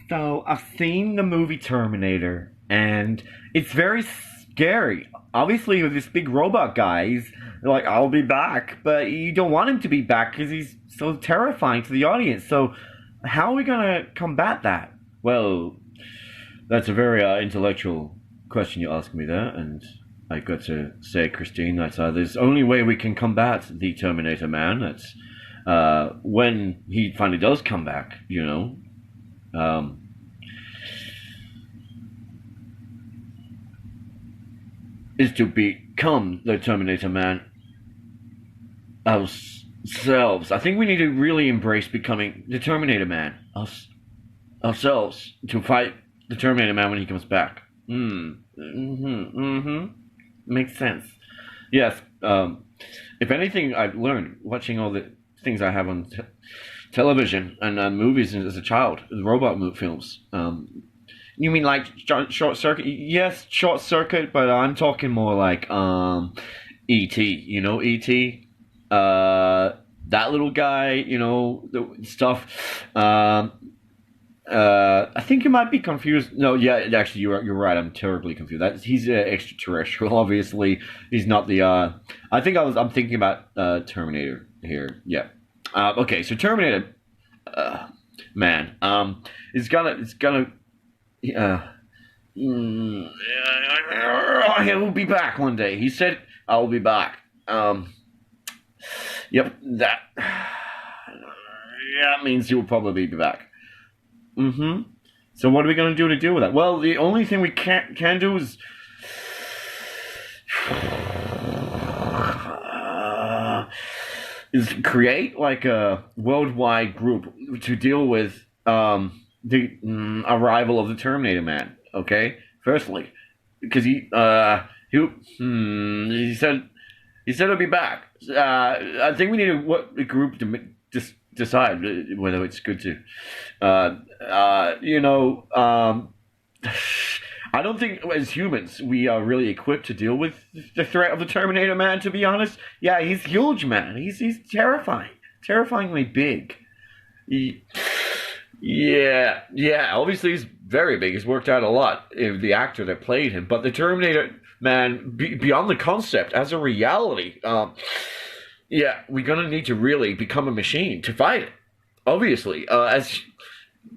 So I've seen the movie Terminator, and it's very scary. Obviously, with this big robot guy, he's like, "I'll be back," but you don't want him to be back because he's so terrifying to the audience. So, how are we gonna combat that? Well, that's a very intellectual question you ask me there, and I got to say, Christine, that there's only way we can combat the Terminator Man. That's when he finally does come back, you know. Is to become the Terminator Man ourselves. I think we need to really embrace becoming the Terminator Man ourselves to fight the Terminator Man when he comes back. Makes sense. Yes. If anything, I've learned watching all the things I have on television and movies as a child, the robot films. You mean like Short Circuit? Yes, Short Circuit, but I'm talking more like E.T. You know E.T. That little guy. You know the stuff. I think you might be confused. No, yeah, actually, you're right. I'm terribly confused. He's extraterrestrial. Obviously, he's not the. I'm thinking about Terminator here. Yeah. Okay, so Terminator, man, it's gonna. He'll be back one day. He said, "I'll be back." Yep, that means he will probably be back. So what are we gonna do to deal with that? Well, the only thing we can do is create like a worldwide group to deal with the arrival of the Terminator Man. Okay, firstly, because he said he'll be back. I think we need a group to just decide whether it's good to, I don't think as humans we are really equipped to deal with the threat of the Terminator Man. To be honest, yeah, he's huge, man. He's terrifyingly big. Yeah. Obviously, he's very big. He's worked out a lot. The actor that played him, but the Terminator Man, beyond the concept as a reality, we're gonna need to really become a machine to fight it. Obviously,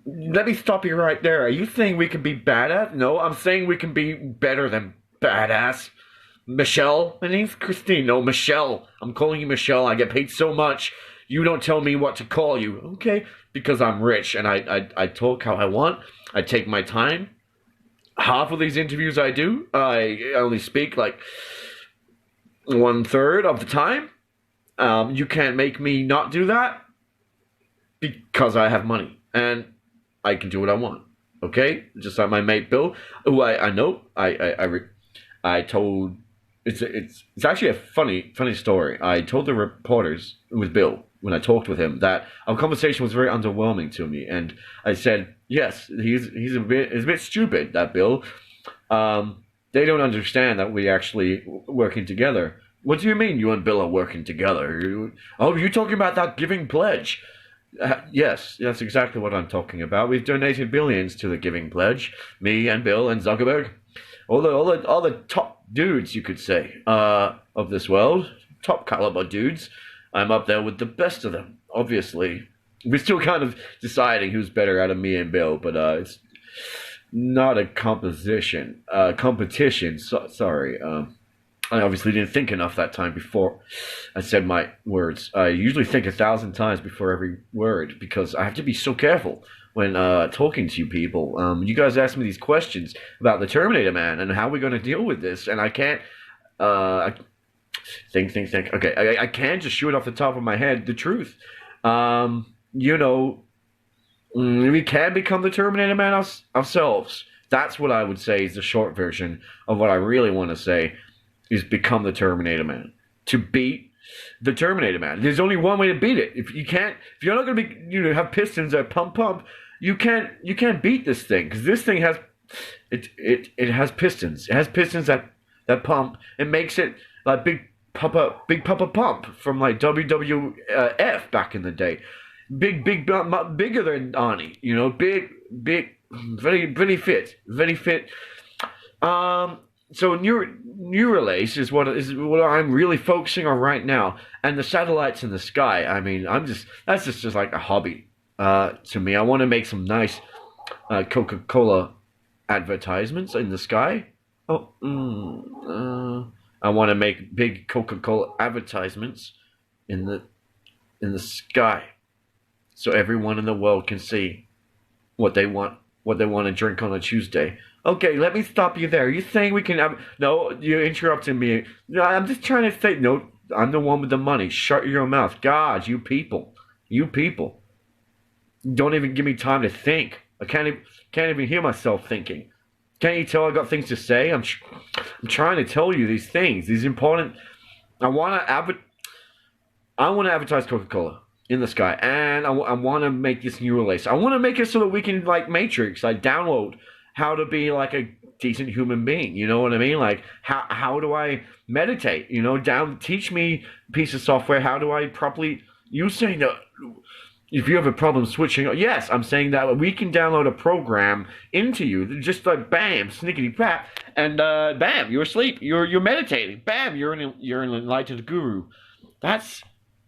let me stop you right there. Are you saying we can be badass? No, I'm saying we can be better than badass. Michelle, my name's Christine. No, Michelle. I'm calling you Michelle. I get paid so much. You don't tell me what to call you, okay? Because I'm rich and I talk how I want. I take my time. Half of these interviews I do, I only speak like 1/3 of the time. You can't make me not do that because I have money and I can do what I want. Okay, just like my mate Bill, who I know. I told. It's actually a funny story. I told the reporters with Bill when I talked with him that our conversation was very underwhelming to me, and I said, yes, he's a bit stupid, that Bill. They don't understand that we actually working together. What do you mean you and Bill are working together? You're talking about that giving pledge. Yes, that's exactly what I'm talking about. We've donated billions to the Giving Pledge. Me and Bill and Zuckerberg, all the top dudes, you could say, of this world, top caliber dudes. I'm up there with the best of them. Obviously, we're still kind of deciding who's better out of me and Bill, but it's not a competition. Sorry. I obviously didn't think enough that time before I said my words. I usually think 1,000 times before every word because I have to be so careful when talking to you people. You guys ask me these questions about the Terminator Man and how we're going to deal with this, and I can't think. Okay, I can't just shoot off the top of my head the truth. We can become the Terminator Man ourselves. That's what I would say is the short version of what I really want to say. Is become the Terminator Man. To beat the Terminator Man. There's only one way to beat it. If you're not gonna have pistons that pump, you can't beat this thing because this thing has it has pistons. It has pistons that pump. It makes it like Big Papa Pump from like WWF back in the day. Bigger than Arnie. Big very fit, very fit. So Neuralace is what I'm really focusing on right now, and the satellites in the sky. I mean, that's just like a hobby to me. I want to make some nice Coca-Cola advertisements in the sky. Oh, I want to make big Coca-Cola advertisements in the sky, so everyone in the world can see what they want to drink on a Tuesday. Okay, let me stop you there. You're saying we can have... No, you're interrupting me. No, I'm just trying to say... No, I'm the one with the money. Shut your mouth. God, you people. You people. Don't even give me time to think. I can't even hear myself thinking. Can't you tell I got things to say? I'm trying to tell you these things. These important... I want to advertise Coca-Cola in the sky, and I want to make this Neuralace. I want to make it so that we can, like Matrix, like download how to be like a decent human being. You know what I mean? Like how do I meditate? You know, teach me a piece of software. How do I properly? You saying that if you have a problem switching? Yes, I'm saying that we can download a program into you, just like bam, snickety pat, and bam, you're asleep. You're meditating. Bam, you're an enlightened guru. That's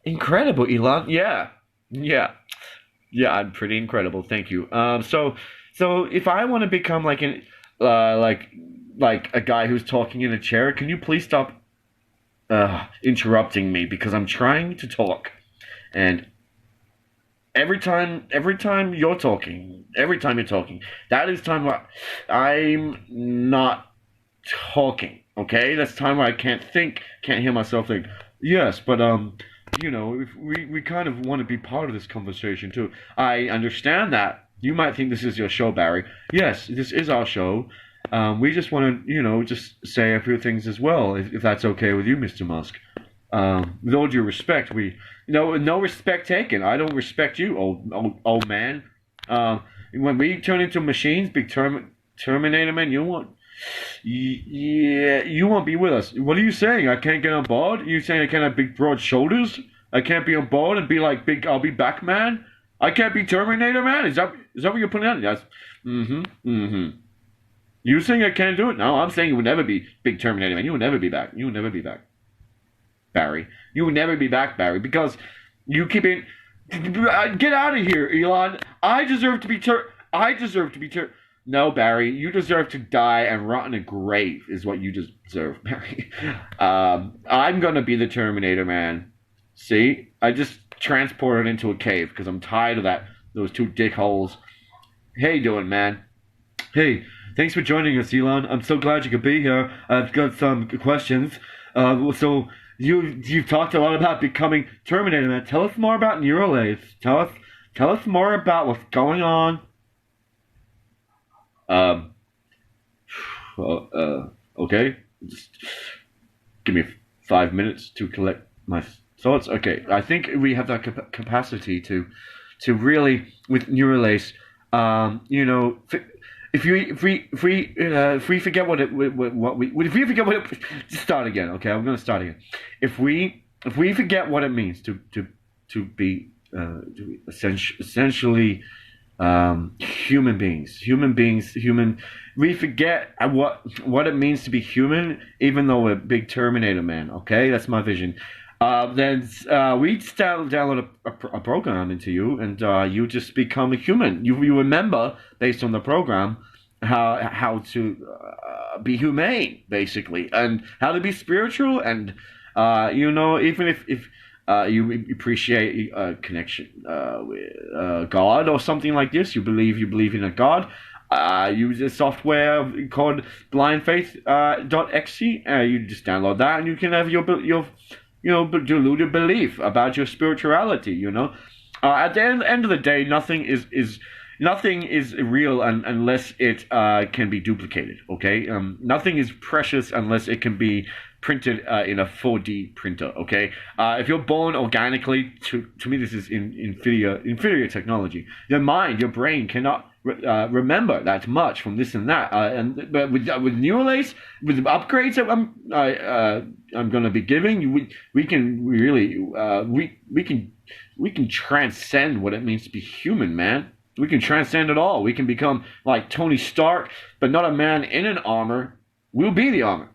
incredible, Elon. Yeah. I'm pretty incredible. Thank you. So if I want to become like an like a guy who's talking in a chair, can you please stop interrupting me, because I'm trying to talk, and every time you're talking, that is time where I'm not talking. Okay, that's time where I can't think, can't hear myself think. Yes, but you know, if we kind of want to be part of this conversation too. I understand that. You might think this is your show, Barry. Yes, this is our show. We just want to, you know, just say a few things as well, if that's okay with you, Mr. Musk. With all due respect, no respect taken. I don't respect you, old man. When we turn into machines, big Terminator man, you won't be with us. What are you saying? I can't get on board? You saying I can't have big broad shoulders? I can't be on board and be like big, I'll be back man? I can't be Terminator man? Is that what you're putting out? Yes. You saying I can't do it? No, I'm saying you would never be big Terminator man. You would never be back. You would never be back, Barry. You would never be back, Barry, because you keep it. Get out of here, Elon. I deserve to be No, Barry, you deserve to die and rot in a grave is what you deserve, Barry. I'm gonna be the Terminator man. See? I just transported into a cave because I'm tired of those two dickholes. Hey, doing, man? Hey, thanks for joining us, Elon. I'm so glad you could be here. I've got some questions. So you've talked a lot about becoming Terminator man. Tell us more about Neuralace. Tell us more about what's going on. Okay. Just give me 5 minutes to collect my thoughts. Okay, I think we have that capacity to really, with Neuralace, you know, if we forget start again. Okay, I'm gonna start again. If we forget what it means to be essentially human beings. We forget what it means to be human, even though we're big Terminator man. Okay, that's my vision. Then we download a program into you, and you just become a human. You remember, based on the program, how to be humane, basically, and how to be spiritual, and you know, even if you appreciate a connection with God or something like this, you believe in a God. Use a software called blindfaith.exe. You just download that, and you can have your deluded belief about your spirituality. You know, at the end of the day, nothing is real unless it can be duplicated. Okay, nothing is precious unless it can be printed in a 4D printer. Okay, if you're born organically, to me this is inferior technology. Your mind, your brain cannot remember that much from this and that. But with Neuralace, with the upgrades that I'm going to be giving you, we can really we can transcend what it means to be human, man. We can transcend it all. We can become like Tony Stark, but not a man in an armor. We'll be the armor.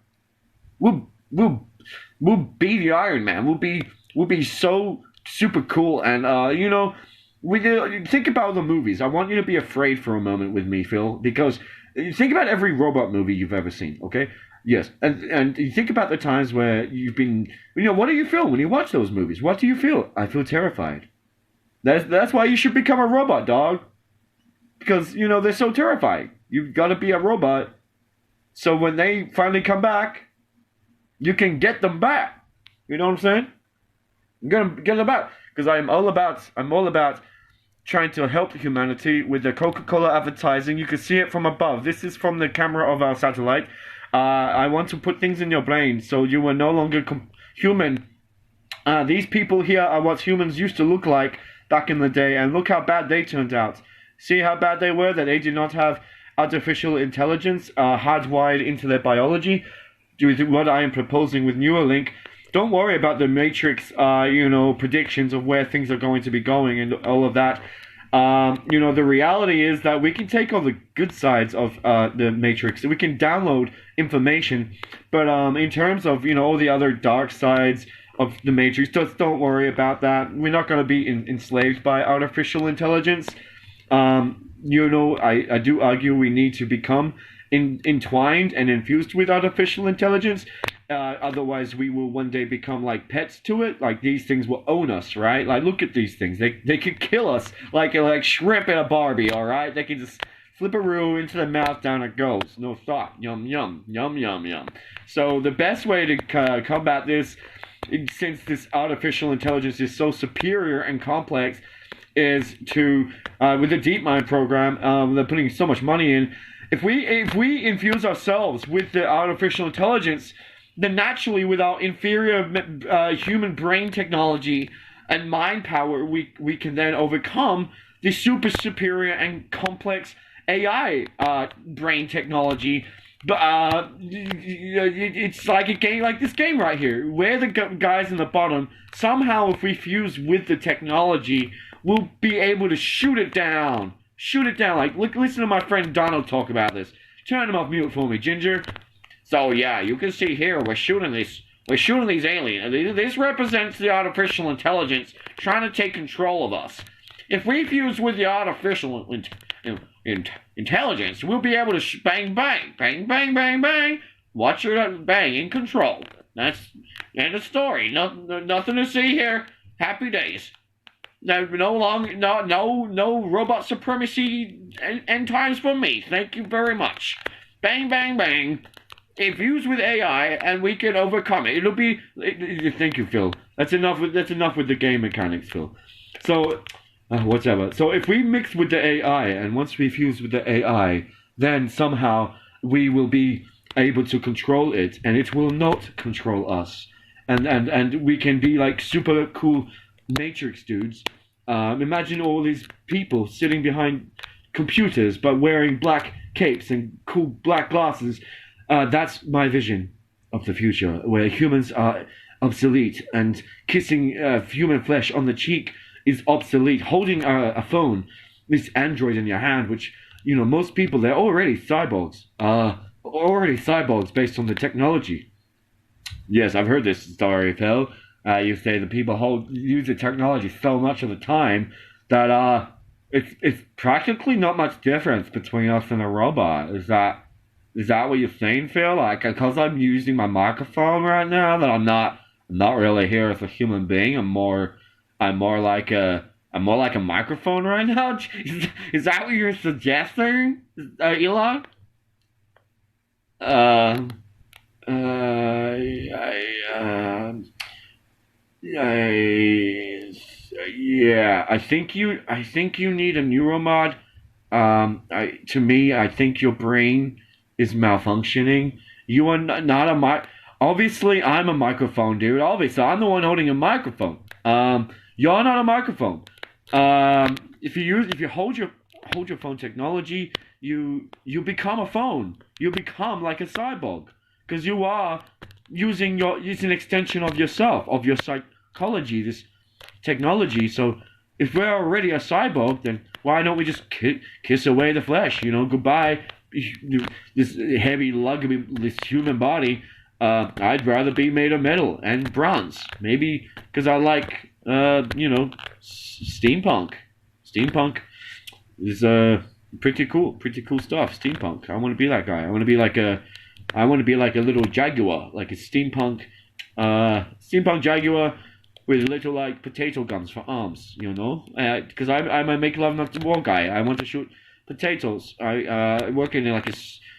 We'll be the Iron Man. We'll be so super cool. And think about the movies. I want you to be afraid for a moment with me, Phil, because think about every robot movie you've ever seen. Okay. Yes, and you think about the times where you've been, what do you feel when you watch those movies? What do you feel? I feel terrified. That's why you should become a robot, dog. Because, they're so terrifying. You've got to be a robot. So when they finally come back, you can get them back. You know what I'm saying? You're gonna get them back. Because I'm all about trying to help humanity with the Coca-Cola advertising. You can see it from above. This is from the camera of our satellite. I want to put things in your brain so you are no longer human. These people here are what humans used to look like back in the day, and look how bad they turned out. See how bad they were, that they did not have artificial intelligence hardwired into their biology. With what I am proposing with Neuralink, don't worry about the Matrix, predictions of where things are going to be going and all of that. The reality is that we can take all the good sides of the Matrix. We can download information, but in terms of all the other dark sides of the Matrix, just don't worry about that. We're not going to be enslaved by artificial intelligence. I do argue we need to become entwined and infused with artificial intelligence. Otherwise, we will one day become like pets to it. Like these things will own us, right? Like look at these things. They could kill us like shrimp in a Barbie. All right, they can just flip a roux into the mouth, down it goes. No thought. Yum yum yum yum yum. So the best way to combat this, since this artificial intelligence is so superior and complex, is to with the DeepMind program, they're putting so much money in. If we infuse ourselves with the artificial intelligence, then naturally, with our inferior human brain technology and mind power, we can then overcome the super superior and complex AI brain technology. But it's like a game, like this game right here. We're the guys in the bottom. Somehow, if we fuse with the technology, we'll be able to shoot it down. Shoot it down. Like, listen to my friend Donald talk about this. Turn him off mute for me, Ginger. So yeah, you can see here we're shooting these aliens. This represents the artificial intelligence trying to take control of us. If we fuse with the artificial intelligence, we'll be able to bang bang bang bang bang bang. Watch your bang in control. That's end of story. Nothing to see here. Happy days. No robot supremacy end times for me. Thank you very much. Bang bang bang. Infused with AI, and we can overcome it. It'll be. Thank you, Phil. That's enough with the game mechanics, Phil. So, whatever. So if we mix with the AI, and once we fuse with the AI, then somehow we will be able to control it, and it will not control us. And we can be like super cool Matrix dudes. Imagine all these people sitting behind computers, but wearing black capes and cool black glasses. That's my vision of the future, where humans are obsolete and kissing human flesh on the cheek is obsolete. Holding a phone, this Android in your hand, which, most people, they're already cyborgs. Already cyborgs based on the technology. Yes, I've heard this story, Phil. You say the people use the technology so much of the time that it's practically not much difference between us and a robot. Is that what you're saying, Phil? Like, because I'm using my microphone right now, that I'm not really here as a human being. I'm more like a microphone right now. Is that what you're suggesting, Elon? Yeah. I think you need a neuromod. To me, I think your brain is malfunctioning. You are not a Obviously, I'm a microphone, dude. Obviously, I'm the one holding a microphone. You're not a microphone. If you hold your phone technology, you become a phone. You become like a cyborg, because you are using it's an extension of yourself, of your psychology, this technology. So if we're already a cyborg, then why don't we just kiss away the flesh? You know, goodbye, this heavy lug of this human body. I'd rather be made of metal and bronze. Maybe because I like, steampunk. Steampunk is pretty cool stuff. Steampunk. I want to be that guy. I want to be like a little jaguar, like a steampunk jaguar with little like potato guns for arms, you know. Because I'm a make love not to war guy. I want to shoot potatoes. I work in like a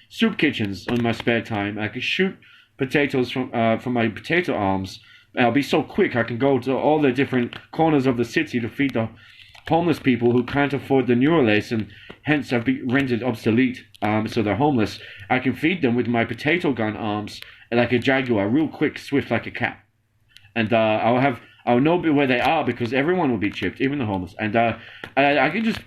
soup kitchens in my spare time. I can shoot potatoes from my potato arms. I'll be so quick. I can go to all the different corners of the city to feed the homeless people who can't afford the Neuralace and hence have been rendered obsolete. So they're homeless. I can feed them with my potato gun arms like a jaguar, real quick, swift like a cat. And I'll know where they are because everyone will be chipped, even the homeless. And I can just,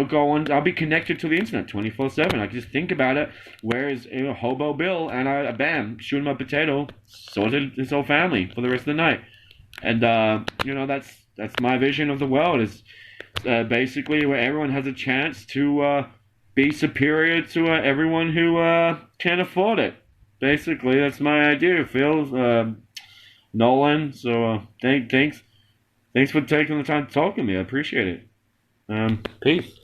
go on. I'll be connected to the internet 24/7. I can just think about it. Where is Hobo Bill? And bam, shoot him a potato, sorted his whole family for the rest of the night. And that's my vision of the world. Is basically where everyone has a chance to be superior to everyone who can't afford it. Basically, that's my idea, Phil. Nolan. So thanks for taking the time to talk to me. I appreciate it. Peace.